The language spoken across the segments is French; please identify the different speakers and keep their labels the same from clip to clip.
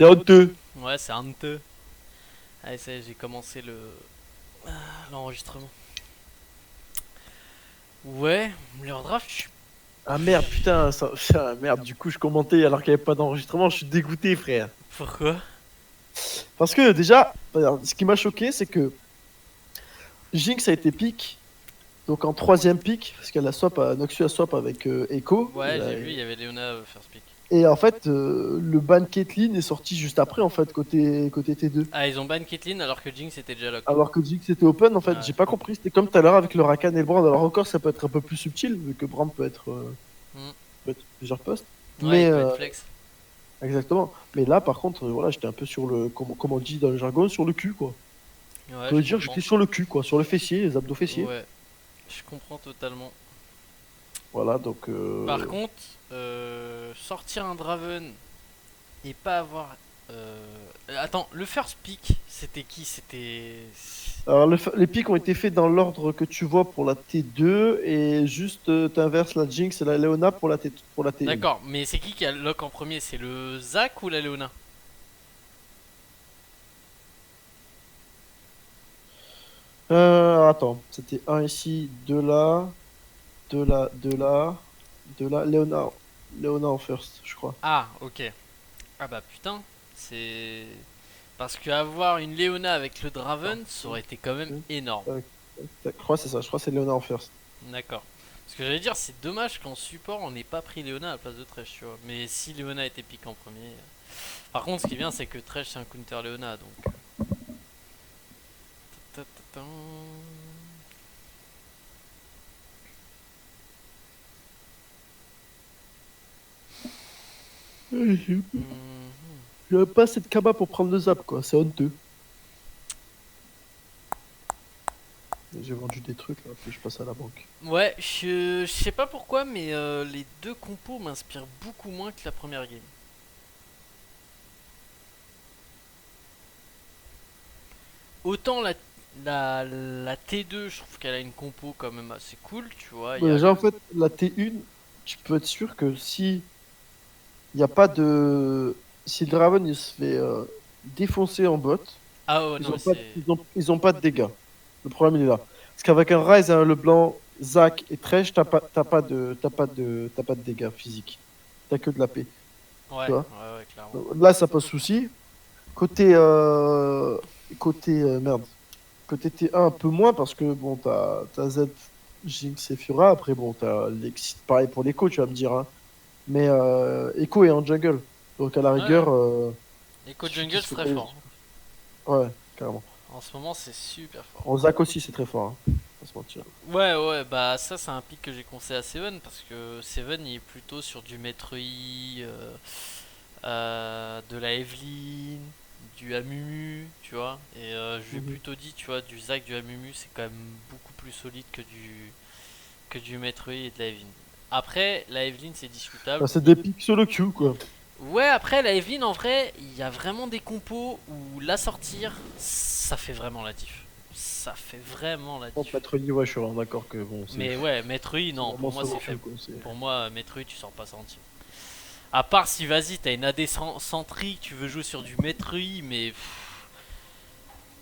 Speaker 1: C'est honteux.
Speaker 2: Ouais, c'est honteux. Allez, ça y est, j'ai commencé l'enregistrement. Ouais, leur draft,
Speaker 1: Ah merde, putain, ça... ah, merde, du coup je commentais alors qu'il n'y avait pas d'enregistrement, je suis dégoûté frère.
Speaker 2: pourquoi?
Speaker 1: Parce que déjà, regarde, ce qui m'a choqué, c'est que Jinx a été pick, donc en troisième pick, parce qu'elle a swap, Noxus a swap avec Echo.
Speaker 2: Ouais, j'ai vu, il y avait Léona first pick.
Speaker 1: Et en fait, le ban Caitlyn est sorti juste après, en fait, côté T2.
Speaker 2: Ah, ils ont ban Caitlyn alors que Jinx était déjà lock.
Speaker 1: Alors que Jinx était open, en fait,
Speaker 2: Ouais,
Speaker 1: j'ai pas compris. C'était comme tout à l'heure avec le Rakan et le Brand. Alors encore, ça peut être un peu plus subtil, vu que Brand
Speaker 2: hmm.
Speaker 1: peut être plusieurs postes.
Speaker 2: Ouais,
Speaker 1: Mais
Speaker 2: il peut être flex.
Speaker 1: exactement. Mais là, par contre, voilà, j'étais un peu sur le, comment on dit dans le jargon, sur le cul, quoi. On
Speaker 2: Ouais,
Speaker 1: peut
Speaker 2: je
Speaker 1: dire que
Speaker 2: comprends.
Speaker 1: j'étais sur le cul, quoi, sur le fessier, les abdos fessiers.
Speaker 2: Ouais, je comprends totalement.
Speaker 1: Voilà, donc.
Speaker 2: Par contre, sortir un Draven et pas avoir. Attends, le first pick, c'était qui? C'était.
Speaker 1: Alors, les pics ont été faits dans l'ordre que tu vois pour la T2 et juste t'inverses la Jinx et la Leona pour la T1.
Speaker 2: D'accord, mais c'est qui a lock en premier? C'est le Zac ou la Léona?
Speaker 1: Attends, c'était un ici, deux là, deux là, deux là, deux là, Leona en first, je crois.
Speaker 2: Ah, ok. Ah bah putain, c'est. Parce qu'avoir une Léona avec le
Speaker 1: Attends,
Speaker 2: Draven, ça aurait été quand même énorme.
Speaker 1: tac, je crois que c'est ça, je crois que c'est Leona en first.
Speaker 2: D'accord. Ce que j'allais dire, c'est dommage qu'en support on n'ait pas pris Léona à la place de Thresh, tu vois. Mais si Léona était piqué en premier. Par contre, ce qui est bien, c'est que Thresh c'est un counter Léona donc. Ta-ta-ta-tan. Mhm.
Speaker 1: J'avais pas assez de kaba pour prendre le zap, quoi, c'est honteux. J'ai vendu des trucs, là, puis je passe à la banque.
Speaker 2: Ouais, je sais pas pourquoi, mais les deux compos m'inspirent beaucoup moins que la première game. Autant la T2, je trouve qu'elle a une compo quand même assez cool, tu vois. Il y a...
Speaker 1: Déjà, en fait, la T1, tu peux être sûr que si il n'y a pas de. Si le Draven il se fait défoncer en bot,
Speaker 2: Ah oh
Speaker 1: ils
Speaker 2: non,
Speaker 1: ont
Speaker 2: mais
Speaker 1: pas,
Speaker 2: c'est.
Speaker 1: ils ont pas de dégâts. Le problème il est là. Parce qu'avec un Ryze, un Leblanc, Zac et Thresh, t'as pas de dégâts physiques. T'as que de la paix.
Speaker 2: Ouais,
Speaker 1: Tu vois.
Speaker 2: ouais, ouais, clairement.
Speaker 1: Donc, là, ça pose souci. Côté, merde. Côté T1, un peu moins parce que bon, t'as Z, Jinx et Fiora. Après, bon, t'as pareil pour l'Echo, tu vas me dire, hein. Mais Echo est en jungle. Donc à la
Speaker 2: Ouais, ouais.
Speaker 1: rigueur,
Speaker 2: Echo
Speaker 1: il suffit qu'il
Speaker 2: Jungle
Speaker 1: se
Speaker 2: c'est très fort.
Speaker 1: focalise. Ouais, carrément.
Speaker 2: En ce moment, c'est super fort.
Speaker 1: En Zac aussi, c'est très fort, hein. Pas se mentir.
Speaker 2: Ouais, ouais, bah ça, c'est un pick que j'ai conseillé à Seven parce que Seven il est plutôt sur du Maître Yi, de la Evelyn, du Amumu, tu vois. Et je lui ai
Speaker 1: Mhm.
Speaker 2: plutôt dit, tu vois, du Zac, du Amumu, c'est quand même beaucoup plus solide que du Maître Yi et de la Evelyn. Après, la Evelyn c'est discutable.
Speaker 1: Bah, c'est des pics solo queue, quoi.
Speaker 2: Ouais, après la Evelyn en vrai, il y a vraiment des compos où la sortir, ça fait vraiment la diff. Ça fait vraiment la
Speaker 1: Contre
Speaker 2: diff.
Speaker 1: Maître Yi, ouais, je suis vraiment d'accord que bon,
Speaker 2: Mais ouais, Maître Yi,
Speaker 1: c'est
Speaker 2: non,
Speaker 1: vraiment
Speaker 2: pour moi
Speaker 1: solo
Speaker 2: c'est
Speaker 1: queue,
Speaker 2: faible.
Speaker 1: quoi.
Speaker 2: Pour moi, Maître Yi, tu sors pas senti. À part si, vas-y, t'as une AD centrique, tu veux jouer sur du Maître Yi, mais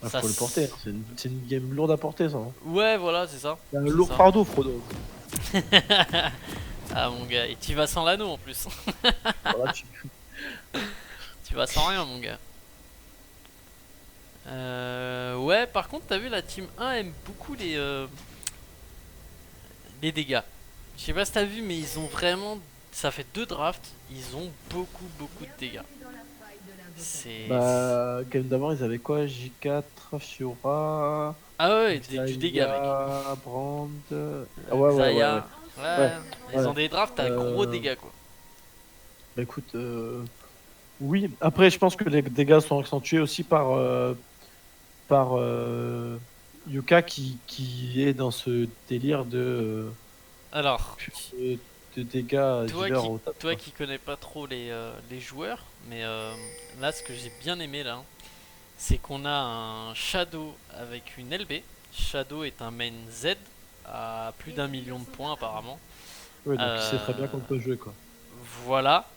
Speaker 1: Ah,
Speaker 2: ça.
Speaker 1: faut le porter, hein. C'est une game lourde à porter, ça, hein.
Speaker 2: Ouais, voilà, c'est ça.
Speaker 1: C'est un
Speaker 2: C'est
Speaker 1: lourd
Speaker 2: ça.
Speaker 1: fardeau, Frodo.
Speaker 2: Ah, mon gars, et tu vas sans l'anneau en plus.
Speaker 1: Voilà,
Speaker 2: Tu vas sans rien, mon gars. Ouais, par contre, t'as vu, la team 1 aime beaucoup les dégâts. Je sais pas si t'as vu, mais ils ont vraiment. Ça fait deux drafts, ils ont beaucoup de dégâts. C'est.
Speaker 1: Bah, game d'avant, ils avaient quoi? J4, Fiora,
Speaker 2: Ah ouais, du dégât, mec.
Speaker 1: Xayah, Brand. Ah ouais, ouais, ouais, ouais.
Speaker 2: Xayah,
Speaker 1: Ouais,
Speaker 2: ouais, ils
Speaker 1: ouais.
Speaker 2: ont des drafts à gros
Speaker 1: Euh,
Speaker 2: dégâts, quoi.
Speaker 1: Bah écoute, oui. Après, je pense que les dégâts sont accentués aussi par Yuka qui est dans ce délire
Speaker 2: Alors,
Speaker 1: de, de dégâts
Speaker 2: toi
Speaker 1: dealer
Speaker 2: qui,
Speaker 1: au top,
Speaker 2: toi
Speaker 1: quoi.
Speaker 2: qui connais pas trop les joueurs, mais là, ce que j'ai bien aimé là, c'est qu'on a un Shadow avec une LB. Shadow est un main Z à plus d'1 million de points apparemment.
Speaker 1: Ouais, donc il sait très bien
Speaker 2: Euh,
Speaker 1: qu'on peut jouer, quoi.
Speaker 2: voilà.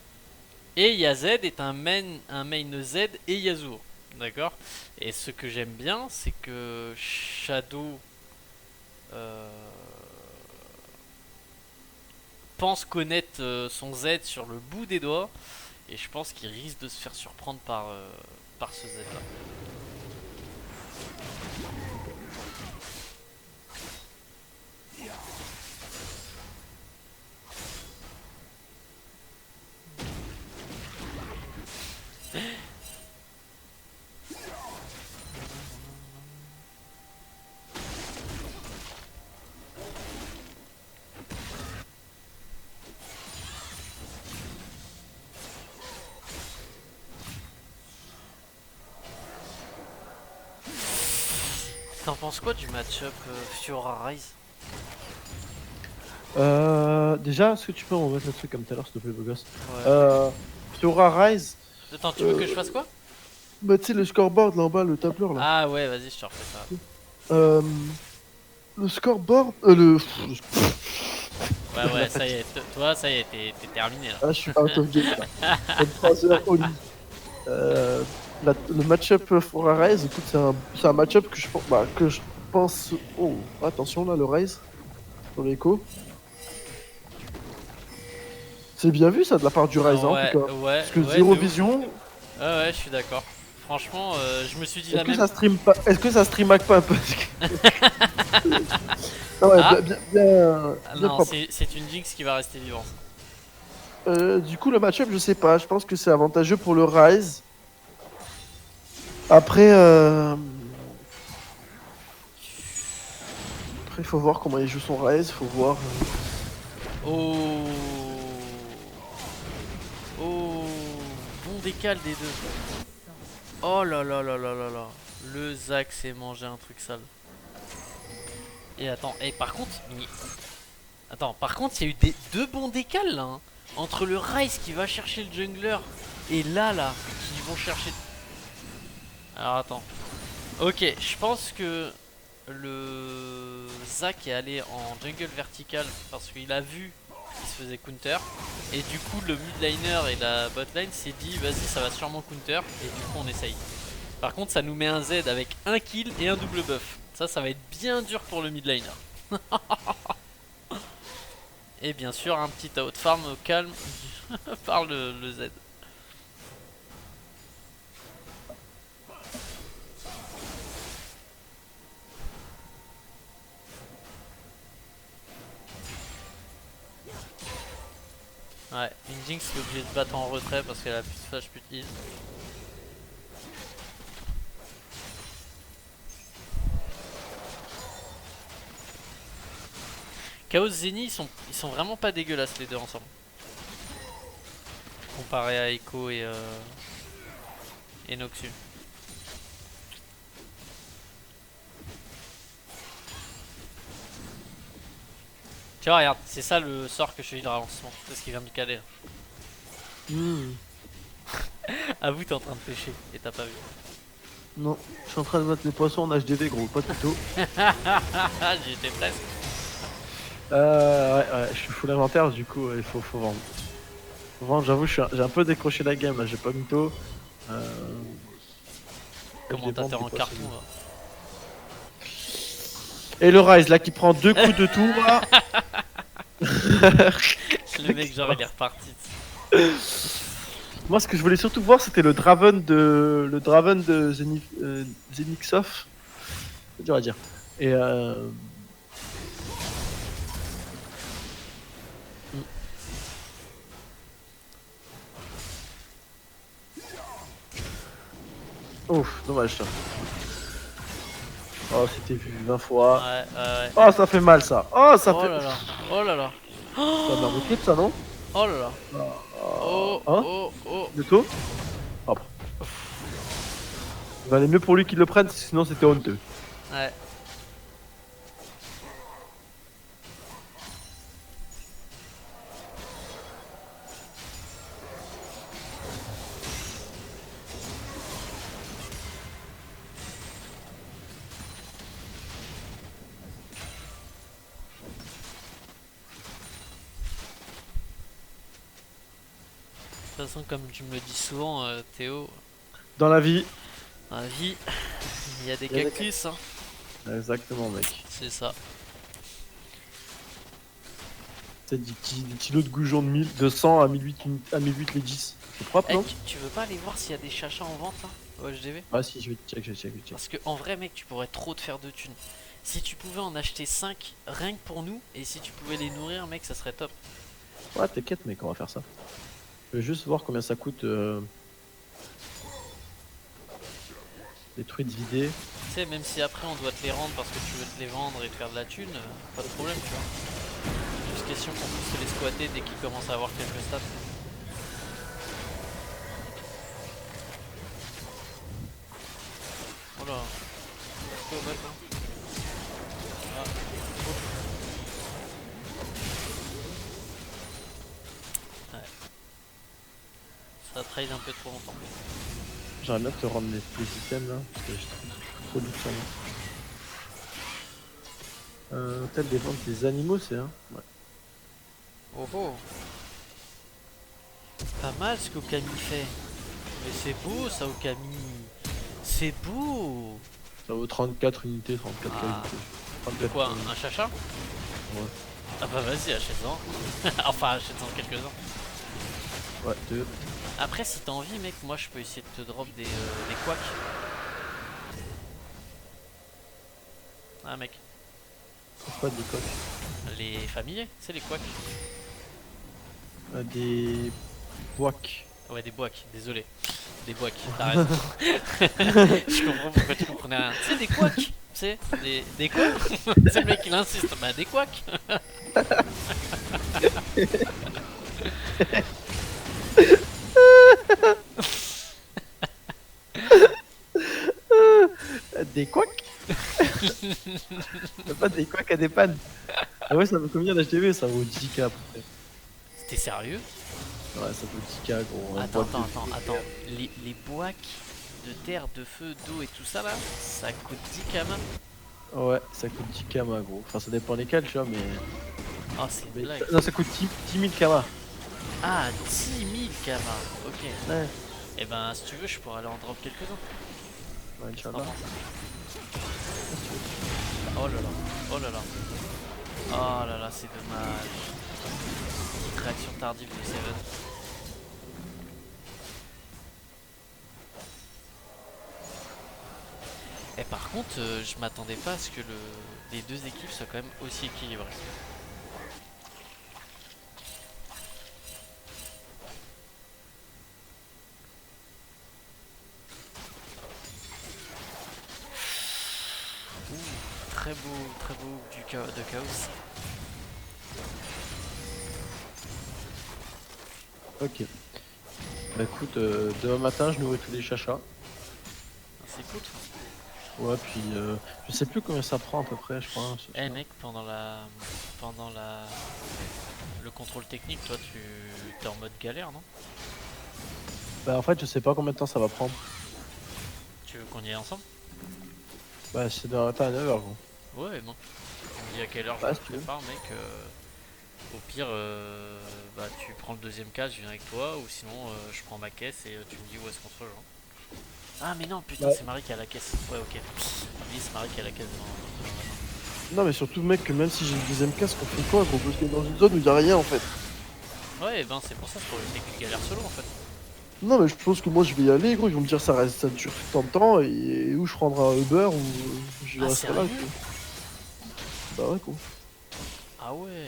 Speaker 2: Et Yazd est un main Z et Yasuo. D'accord. Et ce que j'aime bien, c'est que Shadow euh, pense connaître son Z sur le bout des doigts. Et je pense qu'il risque de se faire surprendre par ce Z là. T'en penses quoi du match-up Fiora Rise?
Speaker 1: Déjà, est-ce que tu peux me remettre le truc comme tout à l'heure, s'il te plaît, beau gosse?
Speaker 2: Ouais.
Speaker 1: Euh, Fiora Rise,
Speaker 2: Attends, tu veux que je
Speaker 1: euh,
Speaker 2: fasse quoi?
Speaker 1: bah, tu sais, le scoreboard là en bas, le tableur là.
Speaker 2: Ah ouais, vas-y, je te refais ça.
Speaker 1: Euh, le scoreboard.
Speaker 2: Ouais,
Speaker 1: La
Speaker 2: ouais, ça y
Speaker 1: fatigue.
Speaker 2: est, toi, ça y est, t'es terminé là.
Speaker 1: Ah, je suis out of game là. 23 heures au lit. Euh, le match-up Fiora Rise, écoute, c'est un match-up que je pense. Oh, attention là, le Rise, sur l'écho. C'est bien vu ça de la part du Rise, hein, en tout
Speaker 2: Ouais,
Speaker 1: cas.
Speaker 2: ouais,
Speaker 1: Parce que
Speaker 2: ouais,
Speaker 1: zéro
Speaker 2: de ouf.
Speaker 1: vision.
Speaker 2: Ouais, ouais, je suis d'accord. Franchement, je me suis dit
Speaker 1: Est-ce
Speaker 2: la
Speaker 1: que
Speaker 2: même.
Speaker 1: ça stream pas? Est-ce que ça stream hack pas un peu? Ah ouais,
Speaker 2: Ah, ah
Speaker 1: bien
Speaker 2: non,
Speaker 1: propre.
Speaker 2: c'est une Jinx qui va rester vivante.
Speaker 1: Du coup, le match-up, je sais pas. Je pense que c'est avantageux pour le Rise. Après, il faut voir comment il joue son Rise. Faut voir.
Speaker 2: Oh, oh, bon décal des deux. Oh là là là là là là. Le Zac s'est mangé un truc sale. Et attends, et par contre, attends, par contre, il y a eu deux bons décals là, hein. Entre le Ryze qui va chercher le jungler et là, qui vont chercher. Alors attends. Ok, je pense que le Zac est allé en jungle vertical parce qu'il a vu qu'il se faisait counter. Et du coup, le mid laner et la bot lane s'est dit, vas-y, ça va sûrement counter. Et du coup, on essaye. Par contre, ça nous met un Z avec un kill et un double buff. Ça va être bien dur pour le mid laner. Et bien sûr, un petit out farm au calme par le Z. Ouais, une Jinx qui est obligée de battre en retrait parce qu'elle a plus de flash, plus de heal. Chaos Zenny, ils sont vraiment pas dégueulasses les deux ensemble. Comparé à Echo et Noxus. Tu vois, regarde, c'est ça le sort que je fais de ravancement. C'est ce qui vient me caler là.
Speaker 1: Hmm,
Speaker 2: Avoue, t'es en train de pêcher et t'as pas vu.
Speaker 1: non, je suis en train de mettre mes poissons en HDV, gros, pas du tout.
Speaker 2: J'y étais presque.
Speaker 1: Ouais, je suis full inventaire, du coup, faut vendre. Faut vendre, j'avoue, j'ai un peu décroché la game là, j'ai pas mytho. Je
Speaker 2: Comment
Speaker 1: vais
Speaker 2: t'as
Speaker 1: vendre
Speaker 2: terre
Speaker 1: des
Speaker 2: en
Speaker 1: poissons.
Speaker 2: carton là.
Speaker 1: Et le Rise là qui prend deux coups de tour là.
Speaker 2: Le mec, genre, il est reparti.
Speaker 1: Moi, ce que je voulais surtout voir, c'était le Draven de Zenixof. C'est dur à dire. Et ouf, dommage ça. Oh, c'était vu 20 fois.
Speaker 2: Ouais, ouais.
Speaker 1: Oh, ça fait mal ça. Oh, ça
Speaker 2: Oh
Speaker 1: fait.
Speaker 2: là là. Oh là là.
Speaker 1: Ça m'a un clip ça, non?
Speaker 2: Oh là là. Oh,
Speaker 1: Hein?
Speaker 2: oh, oh.
Speaker 1: De tout? Hop. Il valait mieux pour lui qu'il le prenne, sinon c'était honteux.
Speaker 2: Ouais. toute façon, comme tu me le dis souvent, Théo,
Speaker 1: Dans la vie.
Speaker 2: dans la vie, il y a des
Speaker 1: Il y a des
Speaker 2: cactus, hein.
Speaker 1: Exactement, mec.
Speaker 2: C'est ça.
Speaker 1: C'est des kilos de goujon de 100 à 1008 les 10. C'est propre,
Speaker 2: Eh,
Speaker 1: non?
Speaker 2: tu veux pas aller voir s'il y a des chachas en vente là au HDV?
Speaker 1: Ah si, je vais check, je vais check, je vais check.
Speaker 2: Parce que en vrai, mec, tu pourrais trop te faire de thunes. Si tu pouvais en acheter 5 rien que pour nous, et si tu pouvais les nourrir, mec, ça serait top.
Speaker 1: Ouais, t'inquiète, mec, on va faire ça. Je vais juste voir combien ça coûte les truites vidées.
Speaker 2: Tu sais, même si après on doit te les rendre parce que tu veux te les vendre et te faire de la thune, pas de problème, tu vois. Juste question qu'on puisse se les squatter dès qu'ils commencent à avoir quelques stats. Oh là, c'est au bac là. Ah, ouf. Ouais. Ça trade un peu trop longtemps.
Speaker 1: J'aimerais bien te rendre les items là, parce que j'ai trop de sur moi. Hôtel des ventes des animaux, c'est un. Ouais.
Speaker 2: Oh oh. Pas mal ce qu'Okami fait. Mais c'est beau ça, Okami. C'est beau.
Speaker 1: Ça vaut 34 unités, 34
Speaker 2: Ah.
Speaker 1: unités.
Speaker 2: De
Speaker 1: 34
Speaker 2: quoi, un chacha?
Speaker 1: Ouais.
Speaker 2: Ah bah vas-y, achète-en. Enfin, achète-en quelques-uns.
Speaker 1: Ouais, deux.
Speaker 2: Après, si t'as envie, mec, moi je peux essayer de te drop des quacks. Ah, mec,
Speaker 1: Pourquoi des coques?
Speaker 2: les familiers, c'est les quacks.
Speaker 1: Des boacs.
Speaker 2: Ouais, des boacs, désolé. Des boacs, t'as raison. Je comprends pourquoi tu comprenais rien. Tu sais, des quacks, tu sais, des quoi? C'est le mec qui insiste. Bah, des quacks.
Speaker 1: Des couacs. Pas des couacs à des pannes. Ah ouais, ça vaut combien d'HDV? Ça vaut 10K à peu près.
Speaker 2: T'es sérieux?
Speaker 1: Ouais, ça vaut 10K gros.
Speaker 2: Attends. Les boacs de terre, de feu, d'eau et tout ça là, ça coûte 10 km.
Speaker 1: Ouais, ça coûte 10K ma gros. Enfin, ça dépend lesquels, tu vois, mais.
Speaker 2: Oh, c'est une blague.
Speaker 1: Non, ça coûte 10 000 Kama.
Speaker 2: Ah, 10 000 km. Ok.
Speaker 1: Ouais.
Speaker 2: Et ben, si tu veux, je pourrais aller en drop quelques-uns.
Speaker 1: Ouais,
Speaker 2: T'en
Speaker 1: Inch'Allah.
Speaker 2: penses? Oh là là. Oh là là. Oh là là, c'est dommage. Petite réaction tardive de Seven. Et par contre, je m'attendais pas à ce que les deux équipes soient quand même aussi équilibrées. Ouh, très beau de chaos.
Speaker 1: Ok. Bah écoute, demain matin, je nourris tous les chachas.
Speaker 2: C'est cool.
Speaker 1: Ouais, puis je sais plus combien ça prend à peu près, je crois.
Speaker 2: Eh mec, pendant le contrôle technique, toi tu t'es en mode galère, non?
Speaker 1: Bah en fait, je sais pas combien de temps ça va prendre.
Speaker 2: Tu veux qu'on y aille ensemble?
Speaker 1: Bah c'est demain matin à 9h gros.
Speaker 2: Ouais, bon. Tu me dis à quelle heure
Speaker 1: Ouais,
Speaker 2: je
Speaker 1: si
Speaker 2: me
Speaker 1: tu veux.
Speaker 2: prépare, mec. Au pire, bah, tu prends le deuxième cas, je viens avec toi, ou sinon je prends ma caisse et tu me dis où est-ce qu'on se rejoint. Ah mais non, putain,
Speaker 1: Ouais.
Speaker 2: c'est Marie qui a la caisse. Ouais, ok. Oui, c'est Marie qui a la caisse.
Speaker 1: Non mais surtout mec, que même si j'ai le deuxième casque, on fait quoi gros? Parce qu'on est dans une zone où il y a rien en fait.
Speaker 2: Ouais, ben c'est pour ça, pour éviter que tu galères solo en fait.
Speaker 1: Non mais je pense que moi je vais y aller gros, ils vont me dire ça dure tant de temps et où je prendrai un Uber ou je
Speaker 2: Ah,
Speaker 1: resterai là
Speaker 2: sérieux?
Speaker 1: quoi. Bah ouais quoi.
Speaker 2: Ah ouais.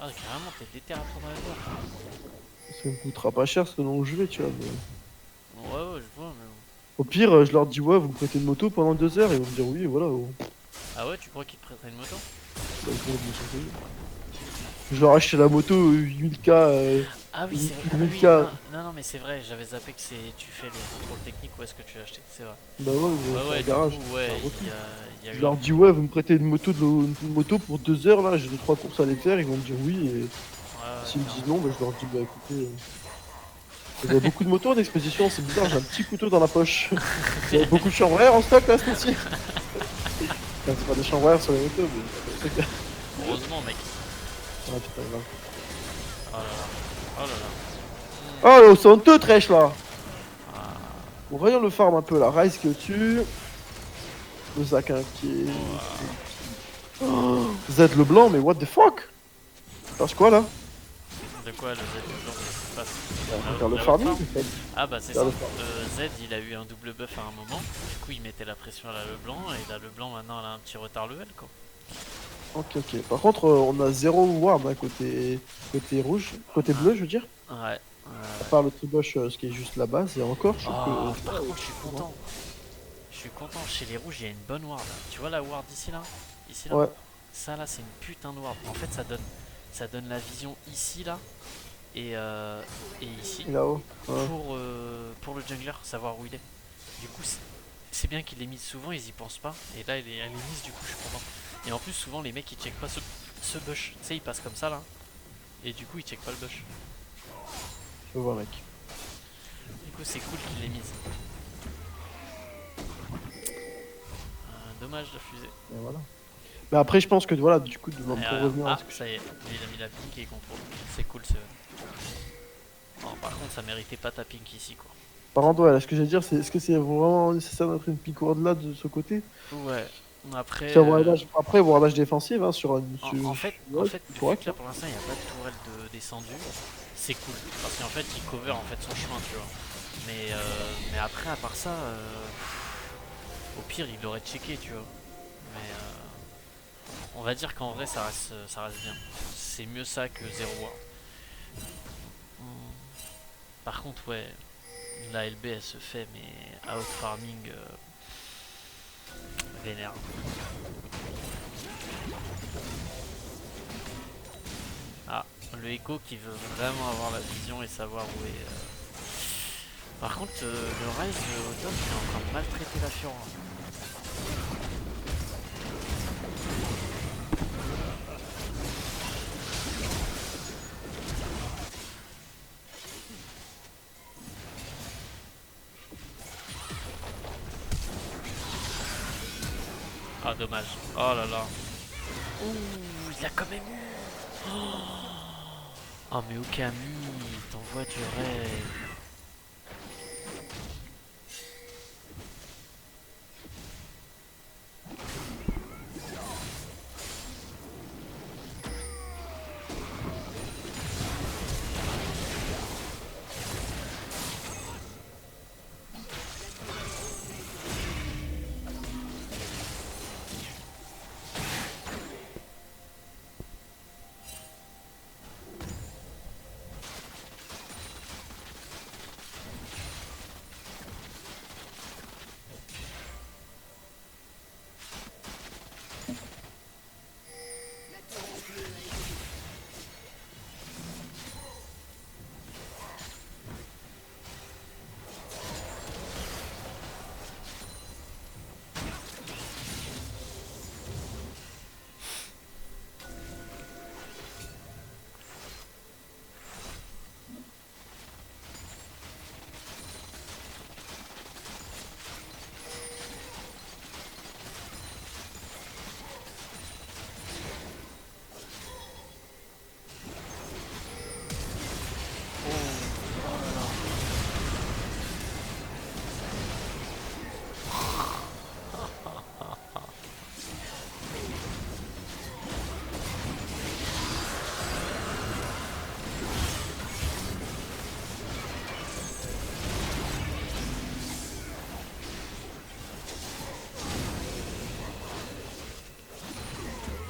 Speaker 2: Ah, carrément, t'es déter à prendre un Uber.
Speaker 1: Ça me coûtera pas cher selon où je vais tu vois. Mais...
Speaker 2: Ouais, je vois, mais.
Speaker 1: Au pire, je leur dis ouais, vous me prêtez une moto pendant 2 heures et ils vont me dire oui, et voilà.
Speaker 2: Ah ouais, tu crois qu'il te prêterait une moto?
Speaker 1: Bah, ils vont me changer. Je leur achète la moto 8000K.
Speaker 2: Ah oui, c'est vrai. Ah, oui,
Speaker 1: 8000K.
Speaker 2: non, mais c'est vrai, j'avais zappé que tu fais les contrôles techniques, où est-ce que tu l'as acheté, c'est vrai.
Speaker 1: Bah ouais, ils vont
Speaker 2: Ouais,
Speaker 1: faire
Speaker 2: ouais,
Speaker 1: un
Speaker 2: du
Speaker 1: garage.
Speaker 2: coup, ouais,
Speaker 1: faire un retour.
Speaker 2: il y a
Speaker 1: Je
Speaker 2: eu
Speaker 1: leur dis ouais, vous me prêtez une moto pour 2 heures là, j'ai 2-3 courses à aller faire, ils vont me dire oui et
Speaker 2: Ouais,
Speaker 1: s'ils me disent
Speaker 2: carrément.
Speaker 1: non, bah, je leur dis bah écoutez, vous avez beaucoup de motos en exposition, c'est bizarre, j'ai un petit couteau dans la poche. Vous avez beaucoup de chambres à air en stock là ce mois-ci? Enfin, c'est pas des chambres à air sur les motos, mais...
Speaker 2: Heureusement, mec.
Speaker 1: Ah putain, là.
Speaker 2: Oh là là. Oh là là.
Speaker 1: Oh, c'est honteux, Trèche là.
Speaker 2: Ah,
Speaker 1: Bon, voyons le farm un peu là. Ryze qui est au-dessus. Le Zac hein, qui est. Oh, Z le blanc, mais what the fuck? Passe quoi là?
Speaker 2: de quoi le Z blanc, qu'est-ce qui se passe?
Speaker 1: On va faire le
Speaker 2: La haute
Speaker 1: farming
Speaker 2: farm.
Speaker 1: en fait.
Speaker 2: Ah bah c'est
Speaker 1: Faire
Speaker 2: ça.
Speaker 1: le farm.
Speaker 2: Z il a eu un double buff à un moment. Du coup il mettait la pression à la Leblanc. Et la Leblanc maintenant elle a un petit retard level quoi.
Speaker 1: Ok, ok. Par contre, on a zéro ward hein, côté rouge. Côté bleu, je veux dire.
Speaker 2: Ouais.
Speaker 1: À part le tribush, ce qui est juste la base. Et encore, je trouve
Speaker 2: Oh,
Speaker 1: que.
Speaker 2: par contre je suis content. Je suis content. Chez les rouges il y a une bonne ward. Tu vois la ward ici là? Ici là?
Speaker 1: Ouais,
Speaker 2: Ça là c'est une putain de ward. En fait ça donne la vision ici là. Et ici.
Speaker 1: et là-haut. Ouais.
Speaker 2: Pour le jungler, savoir où il est. Du coup c'est bien qu'il l'ait mise souvent, ils y pensent pas. Et là elle est mise du coup je suis content. Et en plus souvent les mecs ils checkent pas ce bush. Tu sais ils passent comme ça là. Et du coup ils checkent pas le bush.
Speaker 1: Je veux voir, mec.
Speaker 2: Du coup c'est cool qu'il l'ait mise. Dommage la fusée.
Speaker 1: Et voilà. Mais après, je pense que voilà, du coup, pour revenir à
Speaker 2: Ah
Speaker 1: ce que
Speaker 2: ça y est, il a mis la pink et il contrôle. C'est cool c'est. Oh, par contre ça méritait pas ta pink ici quoi.
Speaker 1: Par contre, ouais, là, ce que j'allais dire, c'est est-ce que c'est vraiment nécessaire d'être une pick ward là de ce côté?
Speaker 2: Ouais. Après.
Speaker 1: Sur après, wardage défensif, hein, sur une.
Speaker 2: En fait, vu
Speaker 1: correct,
Speaker 2: que là pour l'instant il n'y a pas de tourelle descendue, c'est cool. Parce qu'en fait il cover en fait son chemin, tu vois. Mais après, à part ça, au pire il l'aurait checké, tu vois. Mais on va dire qu'en vrai ça reste bien. C'est mieux ça que 0 ward. Par contre, ouais, la LB elle se fait, mais out farming vénère. Ah, le Echo qui veut vraiment avoir la vision et savoir où est. Par contre, le Ryze au top il est en train de maltraiter la Fiora. Ah, dommage. Oh là là. Ouh, il l'a quand même eu. Oh, mais Okami, t'envoies du rêve.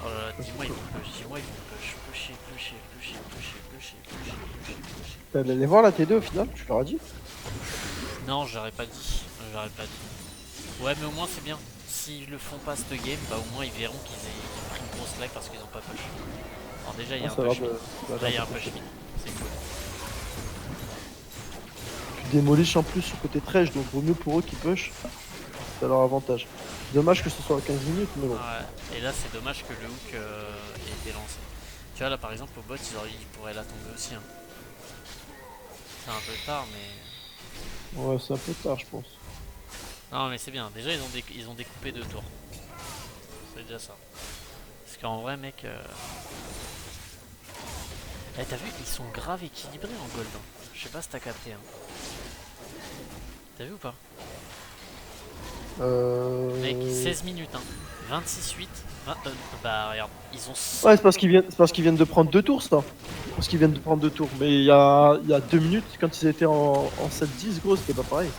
Speaker 2: Oh là là, dis-moi ils vont push, dis-moi ils vont push. Pusher, pusher, pusher, pusher, pusher, pusher, pusher, pusher.
Speaker 1: T'allais les voir la T2 au final, tu leur as dit?
Speaker 2: Non, j'aurais pas dit. J'aurais pas dit. Ouais, mais au moins c'est bien. S'ils le font pas cette game, bah au moins ils verront qu'ils ont pris une grosse claque parce qu'ils ont pas push. Alors déjà il y a
Speaker 1: Ah,
Speaker 2: un
Speaker 1: ça va
Speaker 2: push
Speaker 1: de.
Speaker 2: mid.
Speaker 1: Ça va
Speaker 2: Là il y a
Speaker 1: de-
Speaker 2: un push mid. C'est cool.
Speaker 1: Tu démolishes en plus sur côté trèche, donc vaut mieux pour eux qu'ils push. C'est à leur avantage. Dommage que ce soit à 15 minutes, mais bon.
Speaker 2: Ouais. Et là c'est dommage que le hook ait été lancé. Tu vois là par exemple au bot ils pourraient la tomber aussi. Hein. C'est un peu tard mais.
Speaker 1: Ouais, c'est un peu tard, je pense.
Speaker 2: Non mais c'est bien. Déjà ils ont découpé 2 tours. C'est déjà ça. Parce qu'en vrai mec. Eh, t'as vu, ils sont grave équilibrés en gold. Hein. Je sais pas si t'as capté. Hein. T'as vu ou pas? Mec, 16 minutes. Hein. 26-8. Bah regarde, ils ont.
Speaker 1: Ouais, c'est parce qu'ils viennent de prendre 2 tours, ça. Parce qu'ils viennent de prendre 2 tours. Mais il y a 2 minutes, quand ils étaient en 7-10, gros, c'était pas pareil.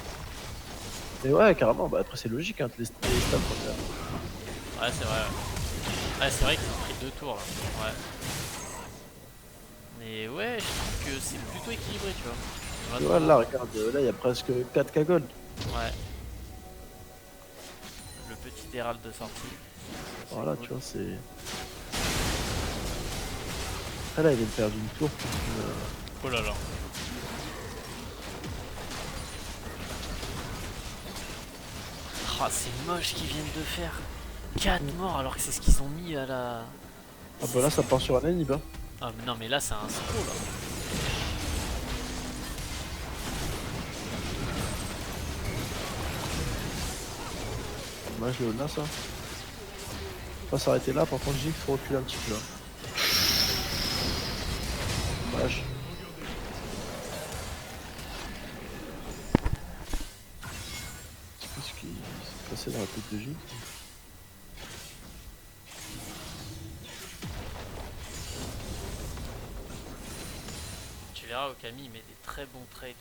Speaker 1: Mais ouais, carrément, bah après c'est logique, hein, les stats.
Speaker 2: Ouais, c'est vrai. Ouais, c'est vrai qu'ils ont pris 2 tours là. Ouais. Mais ouais, je trouve que c'est plutôt équilibré, tu vois.
Speaker 1: Tu vois, là, regarde, là, il y a presque 4K gold.
Speaker 2: Ouais. Le petit hérald de sortie. Ça,
Speaker 1: Voilà,
Speaker 2: cool.
Speaker 1: tu vois, c'est. Ah là, il vient de perdre une tour.
Speaker 2: Oh là là. Oh, c'est moche qu'ils viennent de faire 4 morts alors que c'est ce qu'ils ont mis à la.
Speaker 1: Ah bah là, ça part sur un inhib, hein.
Speaker 2: Ah mais non mais là c'est un scroll là.
Speaker 1: Dommage, Léona, ça. Faut pas s'arrêter là, par contre, je dis qu'il faut reculer un petit peu, là. Dommage. Ce qui s'est passé dans la tête de J.
Speaker 2: Tu verras, Okami il met des très bons trades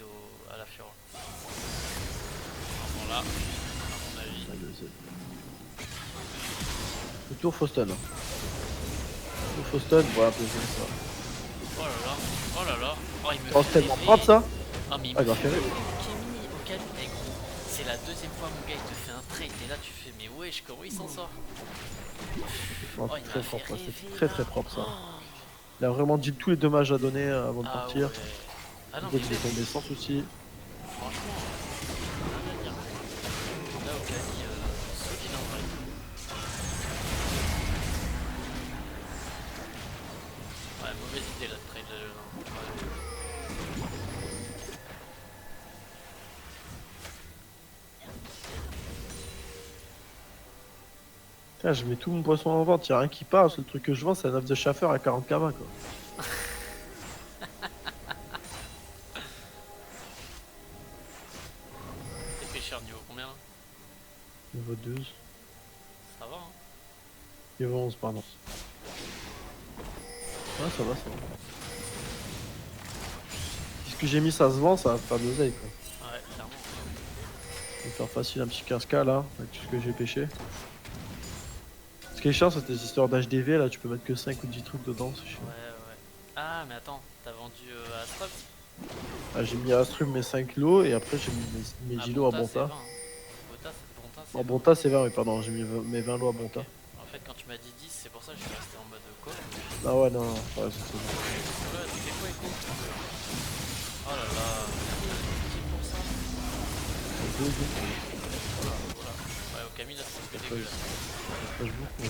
Speaker 2: à la Fura. Bon là, à mon avis.
Speaker 1: Le tour Fauston. Le tour Fauston, voilà, un peu ça.
Speaker 2: Oh là là, oh là là. Oh il me
Speaker 1: Oh,
Speaker 2: fait
Speaker 1: c'est tellement
Speaker 2: rêver.
Speaker 1: propre, ça.
Speaker 2: Ah mais il
Speaker 1: Ah,
Speaker 2: me
Speaker 1: il va
Speaker 2: fait
Speaker 1: faire
Speaker 2: rêver. Okami, mais gros, c'est la deuxième fois mon gars il te fait un trade et là tu fais mais wesh comment il s'en sort.
Speaker 1: Non,
Speaker 2: Oh il
Speaker 1: très
Speaker 2: m'a fait
Speaker 1: propre,
Speaker 2: rêver,
Speaker 1: c'est très
Speaker 2: là.
Speaker 1: très propre, ça.
Speaker 2: Oh.
Speaker 1: Il a vraiment dit tous les dommages à donner avant de
Speaker 2: Ah
Speaker 1: partir.
Speaker 2: ouais. Ah non
Speaker 1: Il
Speaker 2: mais
Speaker 1: est
Speaker 2: même,
Speaker 1: tombé sans souci.
Speaker 2: franchement, rien à dire. Là Okami, solide en vrai. Ouais, mauvaise idée là de trade ouais.
Speaker 1: Tiens, je mets tout mon poisson en vente, y'a rien qui passe. Le truc que je vends, c'est un œuf de Schaffer à 40 km, quoi.
Speaker 2: T'es pêcheur niveau combien là?
Speaker 1: Niveau 12.
Speaker 2: Ça va hein.
Speaker 1: Niveau 11, pardon. Ouais, ça va, ça va. Si ce que j'ai mis, ça se vend, ça va faire de l'oseille, quoi.
Speaker 2: Ouais, clairement.
Speaker 1: Je vais faire facile un petit 15K là, avec tout ce que j'ai pêché. Ce qui est chiant, c'est tes histoires d'HDV là, tu peux mettre que 5 ou 10 trucs dedans, c'est chiant.
Speaker 2: Ouais, ouais. Ah, mais attends, t'as vendu à Astrop?
Speaker 1: Ah, j'ai mis à Astrum mes 5 lots et après j'ai mis mes 10 lots à
Speaker 2: c'est
Speaker 1: Bonta.
Speaker 2: 20, hein. Bonta, c'est
Speaker 1: En
Speaker 2: 20.
Speaker 1: Bonta, c'est 20, oui, pardon, j'ai mis mes 20 lots à Bonta.
Speaker 2: Ok. En fait, quand tu m'as dit 10, c'est pour ça que je suis resté en mode quoi.
Speaker 1: Ah ouais, non, ouais, c'est bon.
Speaker 2: Ouais, c'était quoi, écho? Oh là là, 10%. Voilà, voilà. Ouais, au Camille, là, c'est un peu dégueulasse.
Speaker 1: Ça se beaucoup, ouais.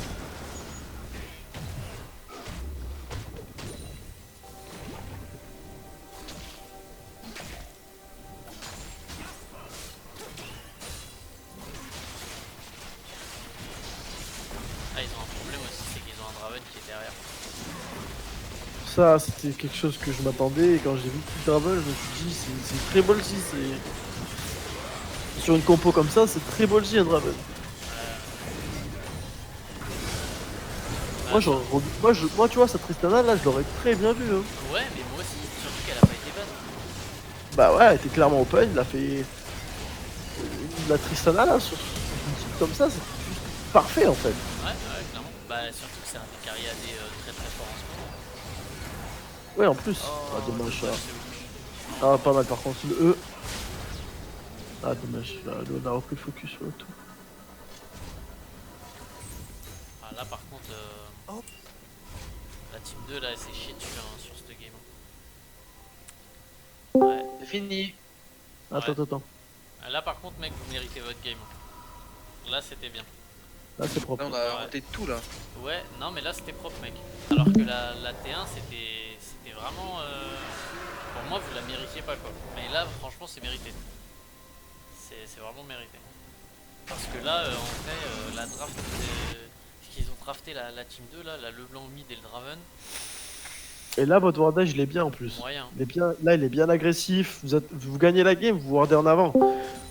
Speaker 2: Ah, ils ont un problème aussi, c'est qu'ils ont un Draven qui est derrière.
Speaker 1: Ça, c'était quelque chose que je m'attendais et quand j'ai vu tout Travel, je me suis dit, c'est très ballsy, sur une compo comme ça, c'est très ballsy un Draven.
Speaker 2: Bah,
Speaker 1: Moi, tu vois, cette Tristana là, je l'aurais très bien vu. Hein.
Speaker 2: ouais, mais moi aussi, surtout qu'elle a pas été bonne.
Speaker 1: Bah ouais, elle était clairement open, il a fait. La Tristana là, sur une team comme ça, c'est juste parfait en fait.
Speaker 2: Ouais, ouais, clairement. Bah, surtout que c'est un des carrières très très fort en ce moment.
Speaker 1: Ouais, en plus. Ah,
Speaker 2: Oh,
Speaker 1: dommage ça.
Speaker 2: dommage, c'est
Speaker 1: Ah, pas mal par contre, le E. Ah, dommage, là, on a repris le focus sur le tout.
Speaker 2: Ah, là, par contre, la team 2 là, elle s'est chiée dessus hein, sur cette game. Ouais.
Speaker 3: C'est fini.
Speaker 1: Attends,
Speaker 2: Ouais.
Speaker 1: attends.
Speaker 2: Là, par contre, mec, vous méritez votre game. Là, c'était bien.
Speaker 1: Là, c'est propre.
Speaker 3: Là, on a inventé tout là.
Speaker 2: Ouais, non, mais là, c'était propre, mec. Alors que la T1, c'était vraiment. Pour moi, vous la méritiez pas, quoi. Mais là, franchement, c'est mérité. C'est vraiment mérité. Parce que là, en fait, la draft qu'ils ont drafté la team 2, là, la Leblanc mid et le Draven.
Speaker 1: Et là, votre wardage, il est bien en plus.
Speaker 2: Moyen.
Speaker 1: Il est bien, là, il est bien agressif. Vous gagnez la game, vous wardez en avant.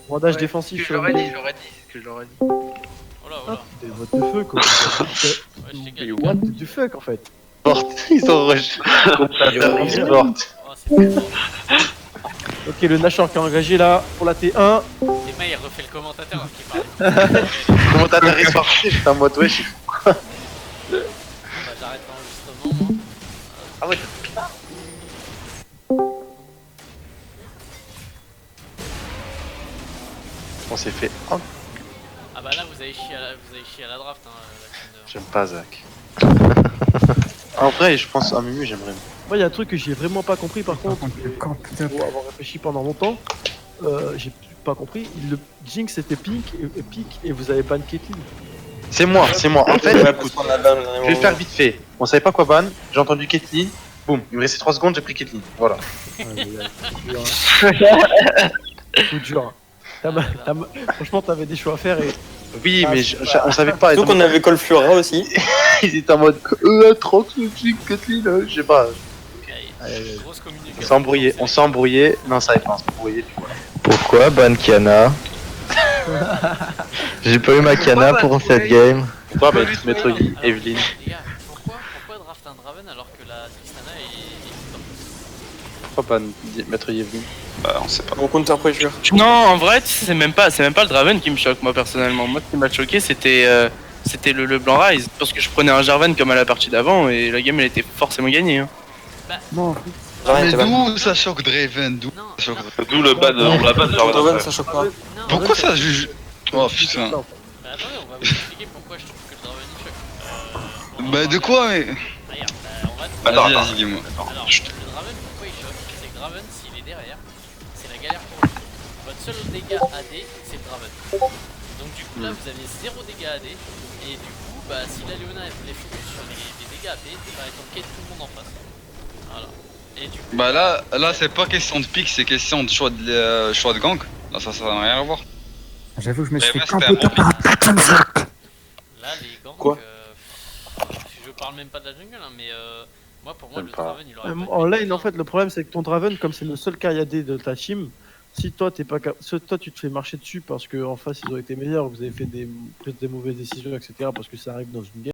Speaker 1: Wardage
Speaker 3: Ouais,
Speaker 1: défensif
Speaker 3: ce que
Speaker 1: sur
Speaker 3: j'aurais
Speaker 1: une
Speaker 3: dit,
Speaker 1: game.
Speaker 3: ce que j'aurais dit.
Speaker 2: Oh là, oh
Speaker 1: Ah,
Speaker 2: là.
Speaker 1: des votes de feu, quoi.
Speaker 2: Ouais, je t'ai
Speaker 1: What du fuck, en fait.
Speaker 4: Ils sont rush. Commentateur e-sport.
Speaker 2: Oh, c'est tellement.
Speaker 1: Ok, le Nashor qui est engagé là pour la T1.
Speaker 2: Et May, il refait le commentateur alors qu'il parle.
Speaker 4: Commentateur e-sport, j'étais en mode wesh.
Speaker 2: Bah, j'arrête l'enregistrement, moi.
Speaker 4: Ah ouais, on s'est fait. Oh,
Speaker 2: Ah bah là, vous avez chié à la draft, hein, la team de...
Speaker 4: j'aime pas Zach. En vrai, je pense à Mumu, j'aimerais.
Speaker 1: Moi, il y a un truc que j'ai vraiment pas compris par contre.
Speaker 5: Le camp, putain.
Speaker 1: Pour avoir réfléchi pendant longtemps, j'ai pas compris. Le Jinx c'était Pink et vous avez ban Caitlyn.
Speaker 4: C'est moi. En fait,
Speaker 6: Ouais,
Speaker 4: écoute,
Speaker 6: parce qu'on a ban,
Speaker 4: je vais faire vite fait. On savait pas quoi ban, j'ai entendu Caitlyn. Boum, il me restait 3 secondes, j'ai pris Caitlyn. Voilà.
Speaker 1: Tout dur. Franchement, t'avais des choix à faire et.
Speaker 4: Oui,
Speaker 1: Ah,
Speaker 4: mais
Speaker 1: c'est
Speaker 4: on savait pas.
Speaker 6: Surtout qu'on avait Call Flora aussi.
Speaker 4: Ils étaient en mode trop Caitlyn, je sais pas.
Speaker 2: Grosse
Speaker 4: On
Speaker 2: communication.
Speaker 4: s'est embrouillé. Non, ça avait pas, on s'est embrouillé.
Speaker 7: Pourquoi ban Kiana? J'ai pas eu ma Kiana pour cette game.
Speaker 4: Toi, bah, Maître
Speaker 2: Alors,
Speaker 4: Evelyne.
Speaker 2: Les gars, pourquoi draft un Draven alors que la Tristana est top?
Speaker 4: Pourquoi pas Maître Evelyne?
Speaker 8: Bah, on sait pas.
Speaker 6: Mon counter pressure.
Speaker 8: Non, en vrai, c'est même pas le Draven qui me choque, moi personnellement. Moi, ce qui m'a choqué, c'était le Blanc Rise. Parce que je prenais un Jarvan comme à la partie d'avant et la game elle était forcément gagnée. Hein.
Speaker 5: Non,
Speaker 6: Draven, t'es ban.
Speaker 9: D'où ça choque Draven? D'où
Speaker 2: Non,
Speaker 9: ça choque
Speaker 2: non,
Speaker 8: D'où le ban, on l'a ban
Speaker 6: Draven, ça choque pas.
Speaker 2: non.
Speaker 9: Pourquoi ça juge? Oh putain.
Speaker 2: Bah attendez, on va vous expliquer pourquoi je trouve que le Draven il choque.
Speaker 9: Bah de quoi mais...
Speaker 2: Regarde, on va te...
Speaker 9: Vas-y, vas-y, dis-moi.
Speaker 2: Alors, le Draven, pourquoi il choque? C'est que Draven, s'il est derrière, c'est la galère pour lui. Votre seul dégât AD, c'est le Draven. Donc du coup là, vous avez 0 dégâts AD. Et du coup, bah si la Léona elle voulait focus sur les dégâts AP, bah elle tanker tout le monde en face. Voilà. Et du coup,
Speaker 9: Bah là c'est pas question de pick, c'est question de choix de gank. Là ça n'a rien à voir.
Speaker 5: j'avoue, je me suis
Speaker 9: Mais
Speaker 5: fait
Speaker 9: ouais,
Speaker 5: camper
Speaker 9: c'était un
Speaker 5: par un putain de Zach.
Speaker 2: là les ganks,
Speaker 6: Quoi
Speaker 2: je parle même pas de la jungle, hein, mais moi pour moi
Speaker 4: J'aime
Speaker 2: le
Speaker 4: pas.
Speaker 2: Draven il aurait pas
Speaker 1: En
Speaker 2: de
Speaker 1: lane,
Speaker 2: build,
Speaker 1: en
Speaker 2: hein.
Speaker 1: fait, le problème c'est que ton Draven, comme c'est le seul Kyriadé de ta team, si toi t'es pas toi tu te fais marcher dessus parce que en face ils ont été meilleurs, vous avez fait des mauvaises décisions, etc. Parce que ça arrive dans une game.